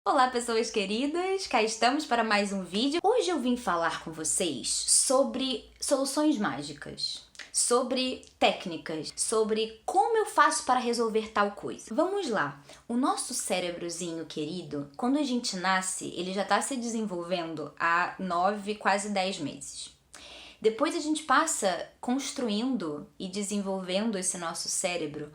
Olá, pessoas queridas! Cá estamos para mais um vídeo. Hoje eu vim falar com vocês sobre soluções mágicas, sobre técnicas, sobre como eu faço para resolver tal coisa. Vamos lá! O nosso cérebrozinho querido, quando a gente nasce, ele já está se desenvolvendo há 9, quase 10 meses. Depois a gente passa construindo e desenvolvendo esse nosso cérebro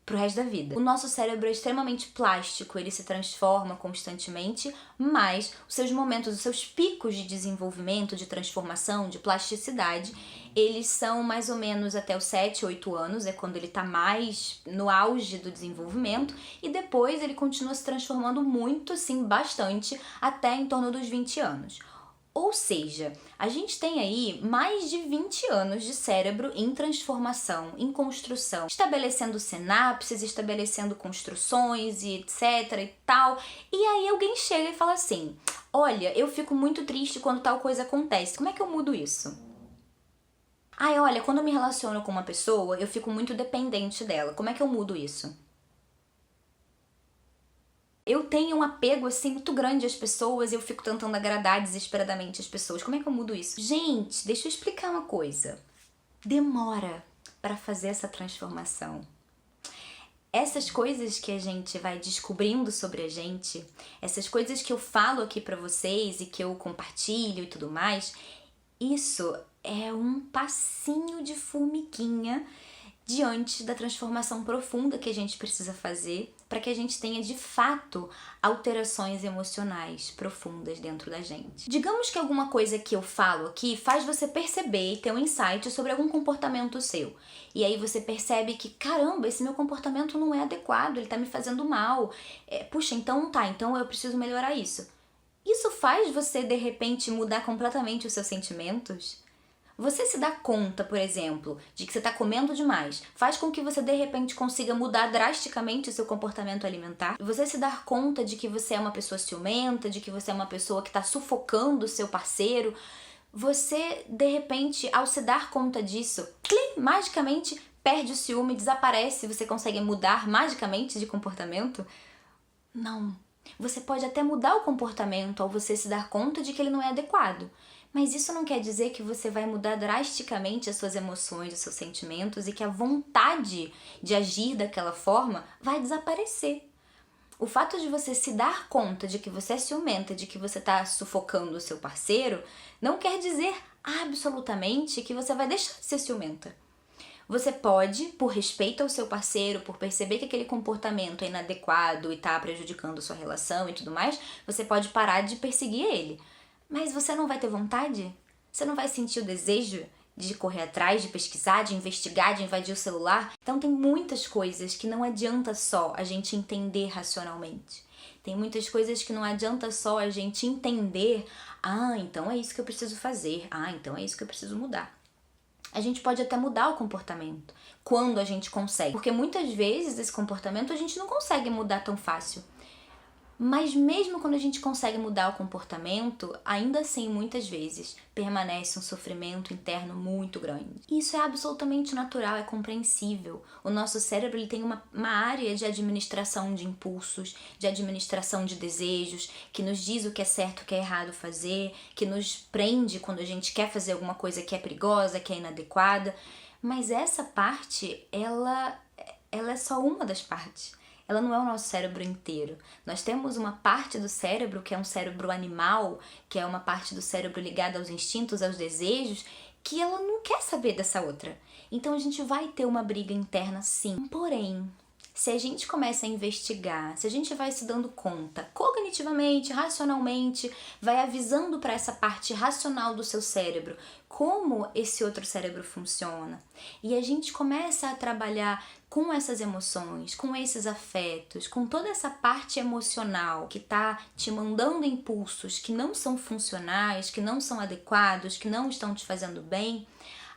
pro resto da vida. O nosso cérebro é extremamente plástico, ele se transforma constantemente, mas os seus momentos, os seus picos de desenvolvimento, de transformação, de plasticidade, eles são mais ou menos até os 7, 8 anos, é quando ele tá mais no auge do desenvolvimento, e depois ele continua se transformando muito, assim, bastante, até em torno dos 20 anos. Ou seja, a gente tem aí mais de 20 anos de cérebro em transformação, em construção, estabelecendo sinapses, estabelecendo construções e etc e tal. E aí alguém chega e fala assim: olha, eu fico muito triste quando tal coisa acontece. Como é que eu mudo isso? Ai, olha, quando eu me relaciono com uma pessoa, eu fico muito dependente dela. Como é que eu mudo isso? Eu tenho um apego, assim, muito grande às pessoas e eu fico tentando agradar desesperadamente as pessoas. Como é que eu mudo isso? Gente, deixa eu explicar uma coisa. Demora para fazer essa transformação. Essas coisas que a gente vai descobrindo sobre a gente, essas coisas que eu falo aqui para vocês e que eu compartilho e tudo mais, isso é um passinho de formiguinha diante da transformação profunda que a gente precisa fazer para que a gente tenha de fato alterações emocionais profundas dentro da gente. Digamos que alguma coisa que eu falo aqui faz você perceber e ter um insight sobre algum comportamento seu. E aí você percebe que, caramba, esse meu comportamento não é adequado, ele tá me fazendo mal. Puxa, então eu preciso melhorar isso. Isso faz você, de repente, mudar completamente os seus sentimentos? Você se dá conta, por exemplo, de que você está comendo demais, faz com que você de repente consiga mudar drasticamente o seu comportamento alimentar? Você se dar conta de que você é uma pessoa ciumenta, de que você é uma pessoa que está sufocando o seu parceiro? Você, de repente, ao se dar conta disso, plim, magicamente perde o ciúme, desaparece, você consegue mudar magicamente de comportamento? Não. Você pode até mudar o comportamento ao você se dar conta de que ele não é adequado. Mas isso não quer dizer que você vai mudar drasticamente as suas emoções, os seus sentimentos e que a vontade de agir daquela forma vai desaparecer. O fato de você se dar conta de que você é ciumenta, de que você está sufocando o seu parceiro, não quer dizer absolutamente que você vai deixar de ser ciumenta. Você pode, por respeito ao seu parceiro, por perceber que aquele comportamento é inadequado e está prejudicando a sua relação e tudo mais, você pode parar de perseguir ele. Mas você não vai ter vontade? Você não vai sentir o desejo de correr atrás, de pesquisar, de investigar, de invadir o celular? Então tem muitas coisas que não adianta só a gente entender racionalmente. Tem muitas coisas que não adianta só a gente entender, então é isso que eu preciso fazer, então é isso que eu preciso mudar. A gente pode até mudar o comportamento, quando a gente consegue. Porque muitas vezes esse comportamento a gente não consegue mudar tão fácil. Mas mesmo quando a gente consegue mudar o comportamento, ainda assim, muitas vezes, permanece um sofrimento interno muito grande. Isso é absolutamente natural, é compreensível. O nosso cérebro ele tem uma área de administração de impulsos, de administração de desejos, que nos diz o que é certo e o que é errado fazer, que nos prende quando a gente quer fazer alguma coisa que é perigosa, que é inadequada. Mas essa parte, ela é só uma das partes. Ela não é o nosso cérebro inteiro. Nós temos uma parte do cérebro que é um cérebro animal, que é uma parte do cérebro ligada aos instintos, aos desejos, que ela não quer saber dessa outra. Então a gente vai ter uma briga interna sim. Porém, se a gente começa a investigar, se a gente vai se dando conta cognitivamente, racionalmente, vai avisando para essa parte racional do seu cérebro como esse outro cérebro funciona, e a gente começa a trabalhar com essas emoções, com esses afetos, com toda essa parte emocional que tá te mandando impulsos que não são funcionais, que não são adequados, que não estão te fazendo bem,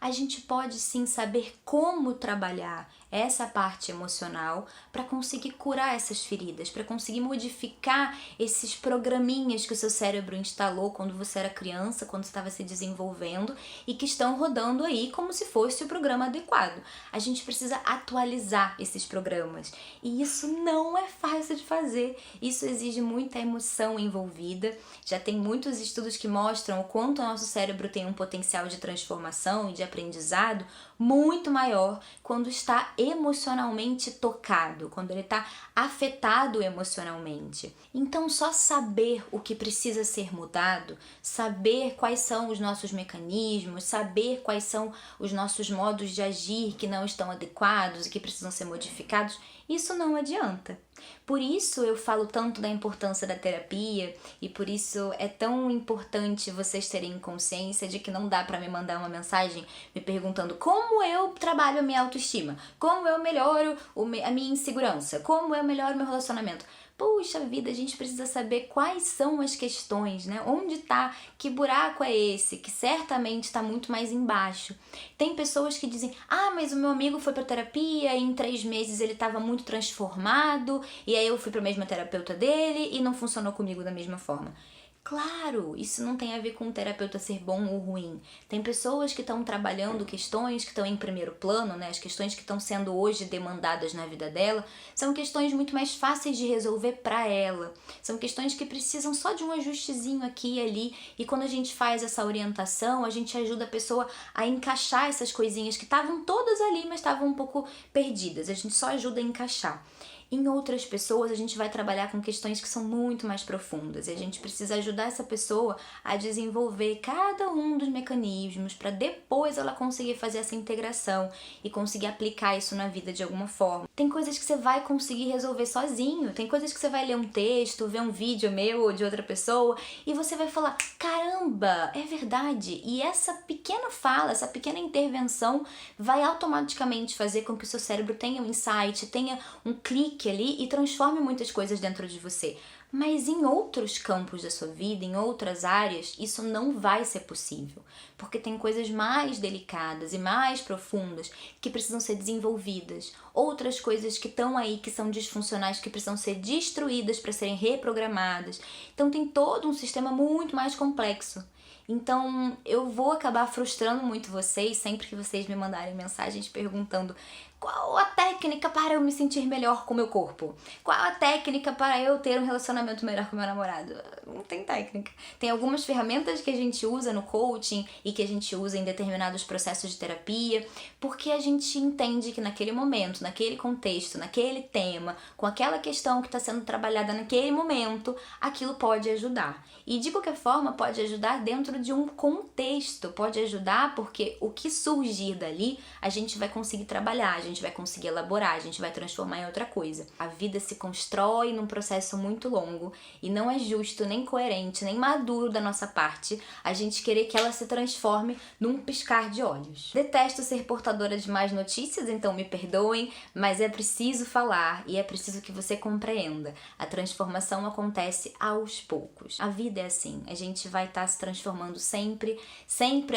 a gente pode sim saber como trabalhar essa parte emocional para conseguir curar essas feridas, para conseguir modificar esses programinhas que o seu cérebro instalou quando você era criança, quando estava se desenvolvendo e que estão rodando aí como se fosse o programa adequado. A gente precisa atualizar esses programas e isso não é fácil de fazer. Isso exige muita emoção envolvida. Já tem muitos estudos que mostram o quanto o nosso cérebro tem um potencial de transformação e de aprendizado muito maior quando está emocionalmente tocado, quando ele está afetado emocionalmente. Então, só saber o que precisa ser mudado, saber quais são os nossos mecanismos, saber quais são os nossos modos de agir que não estão adequados e que precisam ser modificados, isso não adianta. Por isso eu falo tanto da importância da terapia e por isso é tão importante vocês terem consciência de que não dá pra me mandar uma mensagem me perguntando como eu trabalho a minha autoestima, como eu melhoro a minha insegurança, como eu melhoro o meu relacionamento. Puxa vida, a gente precisa saber quais são as questões, né? Onde tá, que buraco é esse, que certamente está muito mais embaixo. Tem pessoas que dizem, mas o meu amigo foi pra terapia e em 3 meses ele estava muito transformado e aí eu fui pra mesma terapeuta dele e não funcionou comigo da mesma forma. Claro, isso não tem a ver com o terapeuta ser bom ou ruim. Tem pessoas que estão trabalhando questões que estão em primeiro plano, né? As questões que estão sendo hoje demandadas na vida dela são questões muito mais fáceis de resolver para ela. São questões que precisam só de um ajustezinho aqui e ali. E quando a gente faz essa orientação, a gente ajuda a pessoa a encaixar essas coisinhas que estavam todas ali, mas estavam um pouco perdidas. A gente só ajuda a encaixar. Em outras pessoas, a gente vai trabalhar com questões que são muito mais profundas e a gente precisa ajudar essa pessoa a desenvolver cada um dos mecanismos para depois ela conseguir fazer essa integração e conseguir aplicar isso na vida de alguma forma. Tem coisas que você vai conseguir resolver sozinho, tem coisas que você vai ler um texto, ver um vídeo meu ou de outra pessoa e você vai falar, caramba, é verdade. E essa pequena fala, essa pequena intervenção vai automaticamente fazer com que o seu cérebro tenha um insight, tenha um clique ali e transforme muitas coisas dentro de você. Mas em outros campos da sua vida, em outras áreas, isso não vai ser possível, porque tem coisas mais delicadas e mais profundas que precisam ser desenvolvidas, outras coisas que estão aí, que são disfuncionais, que precisam ser destruídas para serem reprogramadas. Então tem todo um sistema muito mais complexo. Então eu vou acabar frustrando muito vocês sempre que vocês me mandarem mensagens perguntando qual a técnica para eu me sentir melhor com o meu corpo? Qual a técnica para eu ter um relacionamento melhor com o meu namorado? Não tem técnica. Tem algumas ferramentas que a gente usa no coaching e que a gente usa em determinados processos de terapia, porque a gente entende que naquele momento, naquele contexto, naquele tema, com aquela questão que está sendo trabalhada naquele momento, aquilo pode ajudar. E de qualquer forma pode ajudar dentro de um contexto, pode ajudar porque o que surgir dali a gente vai conseguir trabalhar, a gente vai conseguir elaborar, a gente vai transformar em outra coisa. A vida se constrói num processo muito longo e não é justo, nem coerente, nem maduro da nossa parte a gente querer que ela se transforme num piscar de olhos. Detesto ser portadora de más notícias, então me perdoem, mas é preciso falar e é preciso que você compreenda. A transformação acontece aos poucos. A vida é assim, a gente vai estar se transformando sempre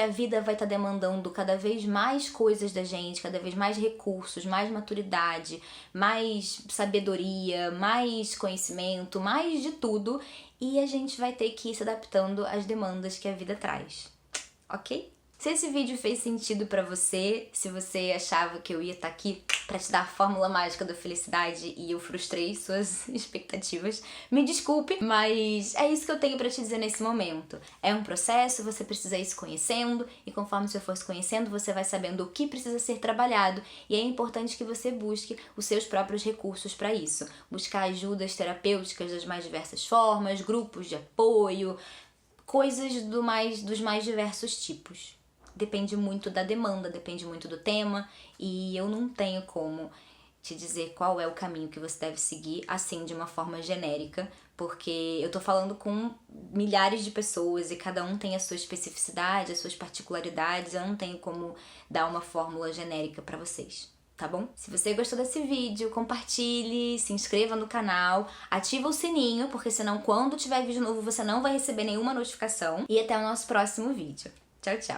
a vida vai estar demandando cada vez mais coisas da gente, cada vez mais recursos, mais maturidade, mais sabedoria, mais conhecimento, mais de tudo, e a gente vai ter que ir se adaptando às demandas que a vida traz, ok? Se esse vídeo fez sentido pra você, se você achava que eu ia estar aqui pra te dar a fórmula mágica da felicidade e eu frustrei suas expectativas, me desculpe, mas é isso que eu tenho pra te dizer nesse momento. É um processo, você precisa ir se conhecendo e conforme você for se conhecendo, você vai sabendo o que precisa ser trabalhado e é importante que você busque os seus próprios recursos pra isso. Buscar ajudas terapêuticas das mais diversas formas, grupos de apoio, coisas dos mais diversos tipos. Depende muito da demanda, depende muito do tema e eu não tenho como te dizer qual é o caminho que você deve seguir assim de uma forma genérica, porque eu tô falando com milhares de pessoas e cada um tem a sua especificidade, as suas particularidades, eu não tenho como dar uma fórmula genérica pra vocês. Tá bom? Se você gostou desse vídeo, compartilhe, se inscreva no canal, ativa o sininho, porque senão quando tiver vídeo novo você não vai receber nenhuma notificação. E até o nosso próximo vídeo. Tchau, tchau!